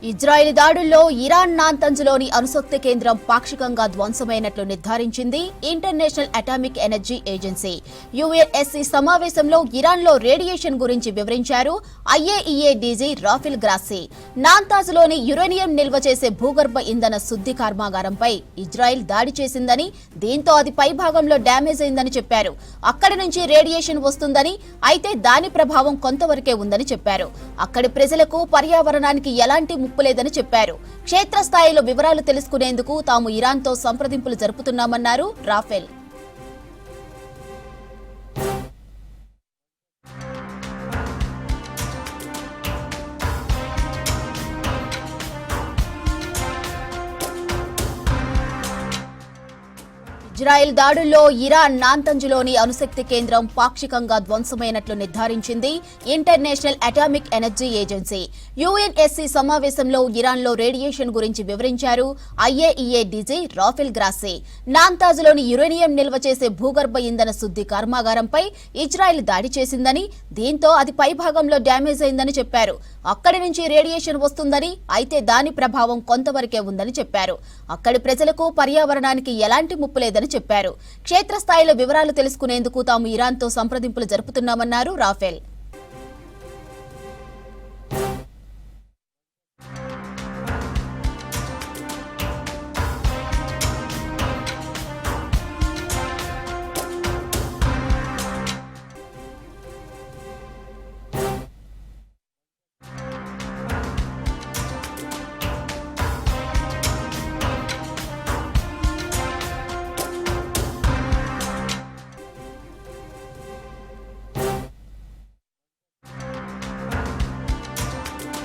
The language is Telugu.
ఇజ్రాయెల్ దాడుల్లో ఇరాన్ నాంతంజ్లోని అణుశక్తి కేంద్రం పాక్షికంగా ధ్వంసమైనట్లు నిర్ధారించింది international atomic energy agency. UNSC సమావేశంలో ఇరాన్లో రేడియేషన్ గురించి వివరించారు ఐఏఈఏ డీజీ రాఫెల్ గ్రాస్సీ. నాంతాజ్లోని యురేనియం నిల్వ చేసే భూగర్భ ఇంధన శుద్ధి కర్మాగారంపై ఇజ్రాయెల్ దాడి చేసిందని, దీంతో అది పైభాగంలో డ్యామేజ్ అయిందని చెప్పారు. అక్కడి నుంచి రేడియేషన్ వస్తుందని, అయితే దాని ప్రభావం కొంతవరకే ఉందని చెప్పారు. అక్కడి ప్రజలకు, పర్యావరణానికి ఎలాంటి ముప్పు లేదని చెప్పారు. క్షేత్రస్థాయిలో వివరాలు తెలుసుకునేందుకు తాము ఇరాన్తో సంప్రదింపులు జరుపుతున్నామన్నారు రాఫెల్. ఇజ్రాయెల్ దాడుల్లో ఇరాన్ నాంతంజ్లోని అణుశక్తి కేంద్రం పాక్షికంగా ధ్వంసమైనట్లు నిర్ధారించింది international atomic energy agency. UNSC సమావేశంలో ఇరాన్లో రేడియేషన్ గురించి వివరించారు ఐఏఈఏ డీజీ రాఫెల్ గ్రాస్సీ. నాంతాజ్లోని యురేనియం నిల్వ చేసే భూగర్భ ఇంధన శుద్ధి కర్మాగారంపై ఇజ్రాయెల్ దాడి చేసిందని, దీంతో అది పైభాగంలో డ్యామేజ్ అయిందని చెప్పారు. అక్కడి నుంచి రేడియేషన్ వస్తుందని, అయితే దాని ప్రభావం కొంతవరకే ఉందని చెప్పారు. అక్కడి ప్రజలకు, పర్యావరణానికి ఎలాంటి ముప్పు లేదని చెప్పారు. క్షేత్రస్థాయిలో వివరాలు తెలుసుకునేందుకు తాము ఇరాన్తో సంప్రదింపులు జరుపుతున్నామన్నారు రాఫెల్.